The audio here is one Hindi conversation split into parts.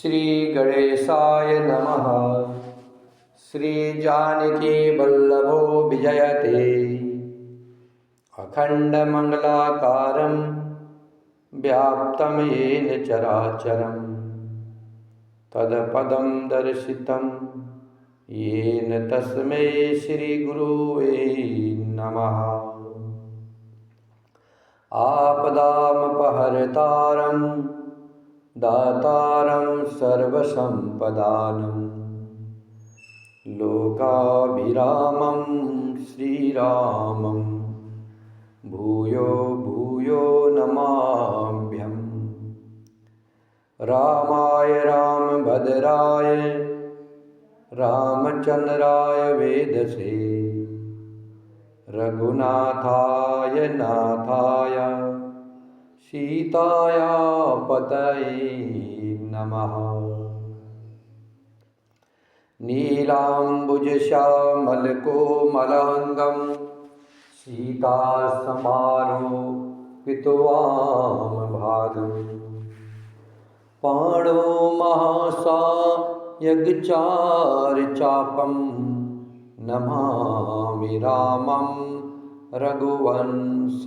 श्री गणेशाय नमः। श्री जानकी वल्लभो विजयते अखंड मंगलाकारं व्याप्तं येन चराचरं तत्पदं दर्शितं येन तस्मै श्री गुरुवे नमः। आपदामपहर्तारं दातारं सर्वसम्पदानं लोकाभिरामं श्रीरामं भूयो भूयो नमाम्यहम्। रामाय रामभद्राय रामचंद्राय वेदसे रघुनाथाय नाथाय सीताया पतये नमः। नीलाम्बुजश्यामलकोमलाङ्गं सीतासमारोपितवामभागं पाणो महासायकचारुचापं नमामि रामं रघुवंशनाथनम्।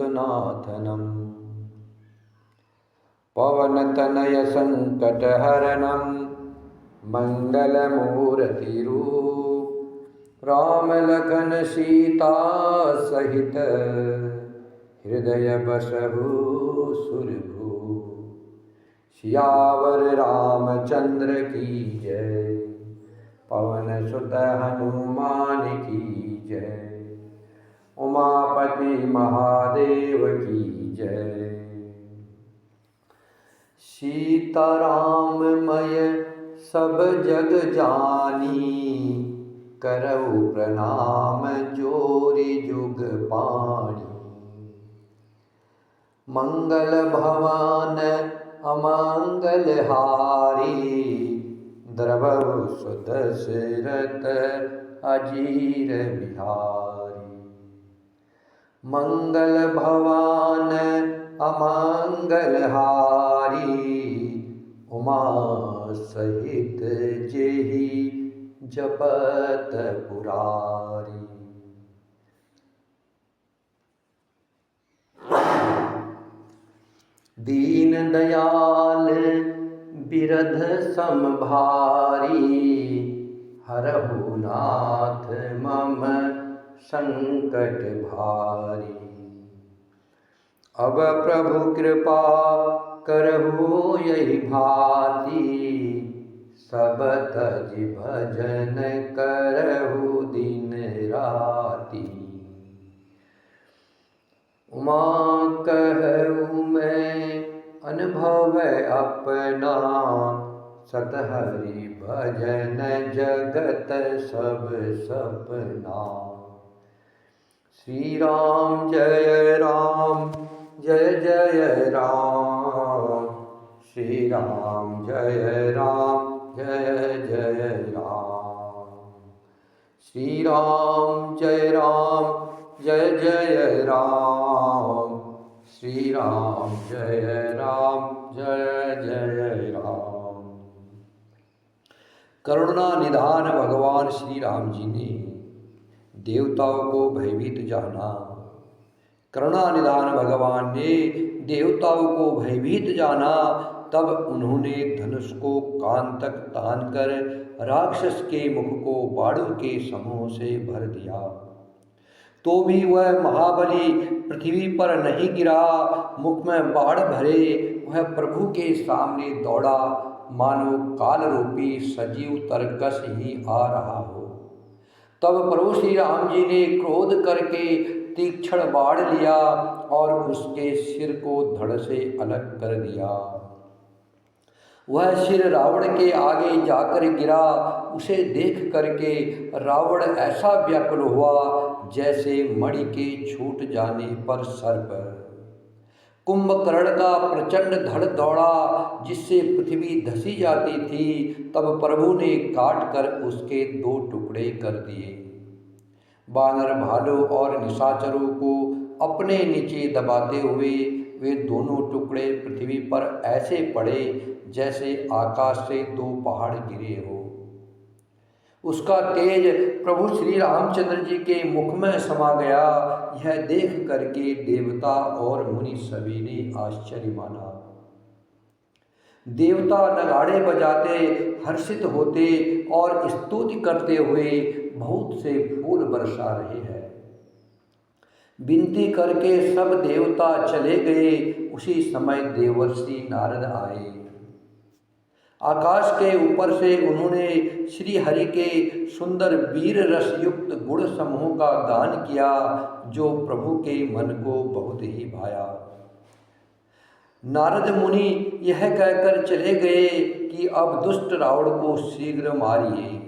पवनतनयसङ्कटहरणं मङ्गलमूर्तिरूप रामलखन सीता सहित हृदय बसहु सुरभू। सियावर रामचंद्र की जय, पवन सुत हनुमान की जय, उमापति महादेव की जय। सीताराममय सब जग जानी, करऊ प्रणाम जोरि जुग पाणी। मंगल भवन अमंगल हारी, द्रवहु सुदशरथ अजीर बिहारी। मंगल भवन अमंगल हारी, उमा सहित जेहि जपत पुरारी। दीन दयाल बिरध समभारी, हरहु नाथ मम संकट भारी। अब प्रभु कृपा करहु यही भांति, सब तज भजन करहु दिन राति। उमा कहूँ मैं अनुभव अपना, सतहरि भजन जगत सब सपना। श्री राम जय राम जय जय राम, श्री राम जय राम जय जय राम। श्री राम जय राम जय जय राम, श्री राम जय राम जय जय राम। करुणा निधान भगवान श्री राम जी ने देवताओं को भयभीत जाना। करुणा निधान भगवान ने देवताओं को भयभीत जाना, तब उन्होंने धनुष को कान तक तान कर राक्षस के मुख को बाड़ों के समूह से भर दिया। तो भी वह महाबली पृथ्वी पर नहीं गिरा। मुख में बाढ़ भरे वह प्रभु के सामने दौड़ा, मानो काल रूपी सजीव तरकस ही आ रहा हो। तब प्रभु श्री राम जी ने क्रोध करके तीक्ष्ण बाढ़ लिया और उसके सिर को धड़ से अलग कर दिया। वह सिर रावण के आगे जाकर गिरा। उसे देख करके रावण ऐसा व्याकुल हुआ जैसे मणि के छूट जाने पर सर्प। कुंभकर्ण का प्रचंड धड़ दौड़ा जिससे पृथ्वी धसी जाती थी। तब प्रभु ने काट कर उसके 2 टुकड़े कर दिए। बानर भालू और निशाचरों को अपने नीचे दबाते हुए वे दोनों टुकड़े पृथ्वी पर ऐसे पड़े जैसे आकाश से दो पहाड़ गिरे हो। उसका तेज प्रभु श्री रामचंद्र जी के मुख में समा गया। यह देख करके देवता और मुनि सभी ने आश्चर्य माना। देवता नगाड़े बजाते, हर्षित होते और स्तुति करते हुए बहुत से फूल बरसा रहे हैं। विनती करके सब देवता चले गए। उसी समय देवर्षि नारद आए। आकाश के ऊपर से उन्होंने श्री हरि के सुंदर वीर रस युक्त गुण समूह का गान किया, जो प्रभु के मन को बहुत ही भाया। नारद मुनि यह कहकर चले गए कि अब दुष्ट रावण को शीघ्र मारिए।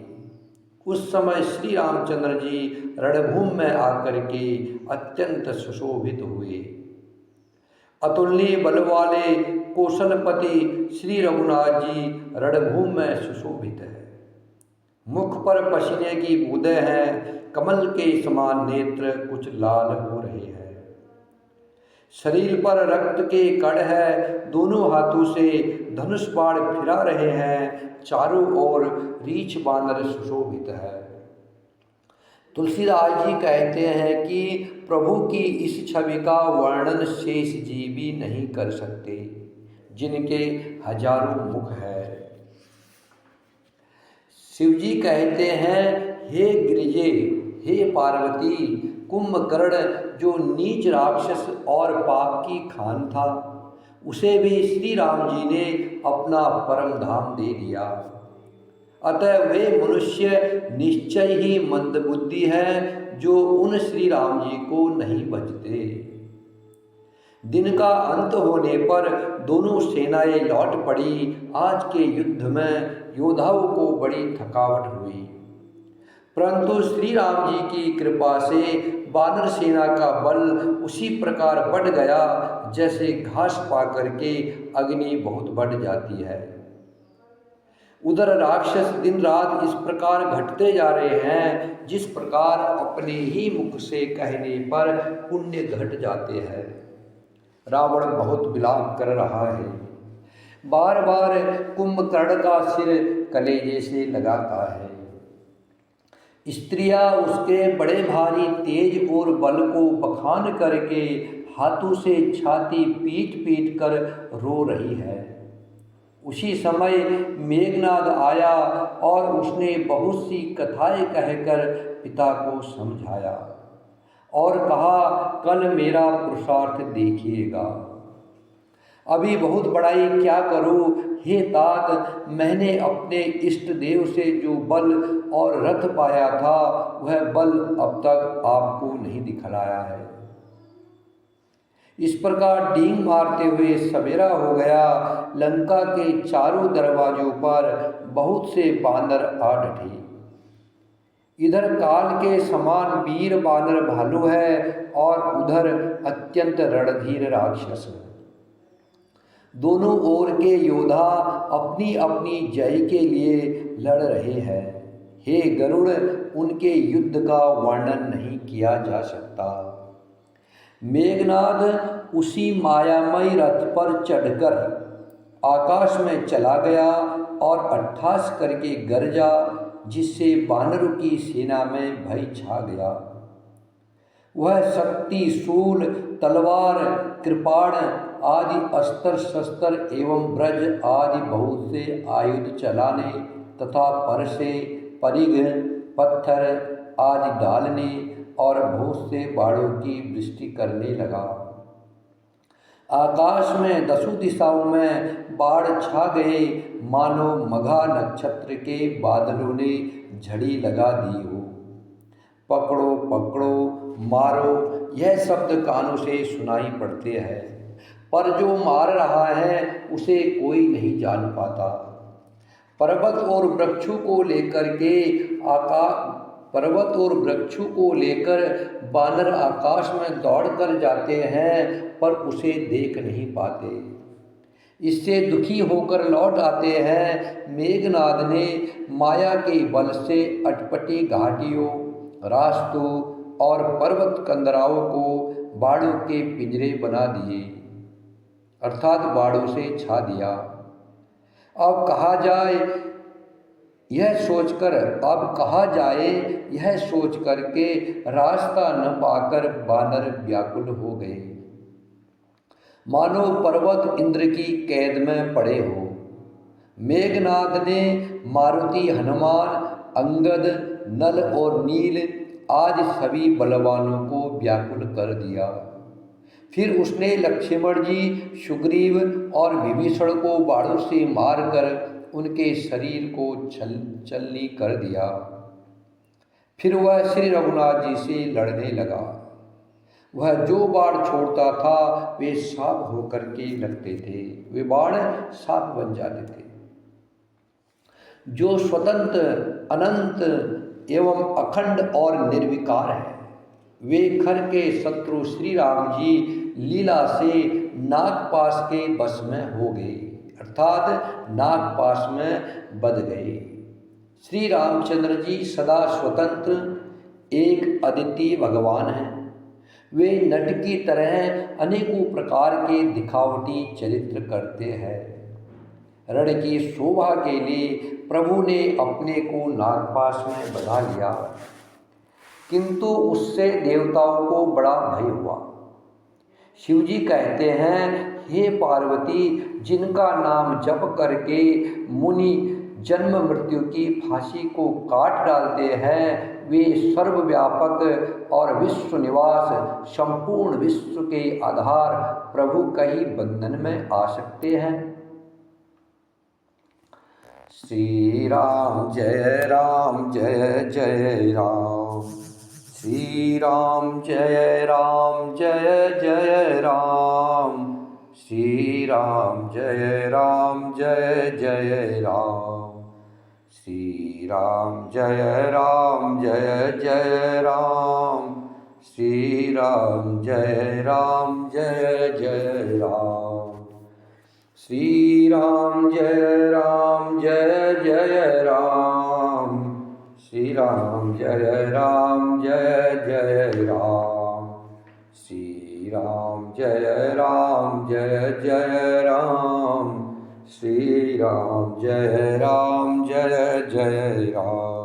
उस समय श्री रामचंद्र जी रणभूमि में आकर के अत्यंत सुशोभित हुए। अतुलनीय बल वाले कौशलपति श्री रघुनाथ जी रणभूमि में सुशोभित है। मुख पर पसीने की बूंदें हैं, कमल के समान नेत्र कुछ लाल हो रहे हैं। शरीर पर रक्त के कण है, दोनों हाथों से धनुष बाण फिरा रहे हैं, चारों ओर रीछ बानर सुशोभित है। तुलसीदास जी कहते हैं कि प्रभु की इस छवि का वर्णन शेष जीवी नहीं कर सकते, जिनके हजारों मुख है। शिवजी कहते हैं, हे गिरिजे, हे पार्वती, कुंभकर्ण जो नीच राक्षस और पाप की खान था, उसे भी श्री राम जी ने अपना परम धाम दे दिया। अतः वे मनुष्य निश्चय ही मंदबुद्धि हैं, जो उन श्री राम जी को नहीं बचते। दिन का अंत होने पर दोनों सेनाएं लौट पड़ी। आज के युद्ध में योद्धाओं को बड़ी थकावट हुई, परंतु श्री राम जी की कृपा से वानर सेना का बल उसी प्रकार बढ़ गया जैसे घास पा करके अग्नि बहुत बढ़ जाती है। उधर राक्षस दिन रात इस प्रकार घटते जा रहे हैं, जिस प्रकार अपने ही मुख से कहने पर पुण्य घट जाते हैं। रावण बहुत विलाप कर रहा है, बार बार कुंभकर्ण का सिर कलेजे से लगाता है। स्त्रियां उसके बड़े भारी तेज और बल को बखान करके हाथों से छाती पीट पीट कर रो रही है। उसी समय मेघनाद आया और उसने बहुत सी कथाएं कहकर पिता को समझाया और कहा, कल मेरा पुरुषार्थ देखिएगा। अभी बहुत बड़ाई क्या करूं, हे तात, मैंने अपने इष्ट देव से जो बल और रथ पाया था, वह बल अब तक आपको नहीं दिखलाया है। इस प्रकार डींग मारते हुए सवेरा हो गया। लंका के चारों दरवाजों पर बहुत से बानर आ डटे। इधर काल के समान वीर बानर भालू है और उधर अत्यंत रणधीर राक्षस है। दोनों ओर के योद्धा अपनी अपनी जय के लिए लड़ रहे हैं। हे गरुड़, उनके युद्ध का वर्णन नहीं किया जा सकता। मेघनाद उसी मायामय रथ पर चढ़कर आकाश में चला गया और अट्ठास करके गरजा, जिससे वानरों की सेना में भय छा गया। वह शक्ति, शूल, तलवार, कृपाण आदि अस्त्र शस्त्र एवं ब्रज आदि बहुत से आयुध चलाने तथा परसे, परिघ, पत्थर आदि डालने और बहुत से बाणों की वृष्टि करने लगा। आकाश में दसों दिशाओं में बाढ़ छा गए, मानो मघा नक्षत्र के बादलों ने झड़ी लगा दी हो। पकड़ो पकड़ो, मारो, यह शब्द कानों से सुनाई पड़ते हैं, पर जो मार रहा है उसे कोई नहीं जान पाता। पर्वत और वृक्षों को लेकर बानर आकाश में दौड़कर जाते हैं, पर उसे देख नहीं पाते। इससे दुखी होकर लौट आते हैं। मेघनाद ने माया के बल से अटपटी घाटियों, रास्तों और पर्वत कंदराओं को बाणों के पिंजरे बना दिए। अर्थात बाड़ों से छा दिया। अब कहा जाए यह सोचकर के रास्ता न पाकर बानर व्याकुल हो गए, मानो पर्वत इंद्र की कैद में पड़े हो। मेघनाद ने मारुति, हनुमान, अंगद, नल और नील आदि सभी बलवानों को व्याकुल कर दिया। फिर उसने लक्ष्मण जी, सुग्रीव और विभीषण को बाणों से मारकर उनके शरीर को छलनी कर दिया। फिर वह श्री रघुनाथ जी से लड़ने लगा। वह जो बाण छोड़ता था वे साप होकर के लगते थे, वे बाण साप बन जाते थे। जो स्वतंत्र, अनंत एवं अखंड और निर्विकार है, वे खर के शत्रु श्री राम जी लीला से नागपाश के बस में हो गए, अर्थात नागपाश में बंध गए। श्री रामचंद्र जी सदा स्वतंत्र एक अद्वितीय भगवान हैं। वे नट की तरह अनेकों प्रकार के दिखावटी चरित्र करते हैं। रण की शोभा के लिए प्रभु ने अपने को नागपाश में बंधा लिया, किंतु उससे देवताओं को बड़ा भय हुआ। शिवजी कहते हैं, हे पार्वती, जिनका नाम जप करके मुनि जन्म मृत्यु की फांसी को काट डालते हैं, वे सर्वव्यापक और विश्व निवास संपूर्ण विश्व के आधार प्रभु का ही बंधन में आ सकते हैं। श्री राम जय राम जय जय राम, श्री राम जय जय राम, श्री राम जय जय राम, श्री राम जय जय राम, श्री राम जय जय राम, श्री राम जय जय राम, श्री राम जय जय राम, श्री राम जय जय राम, श्री राम जय जय राम।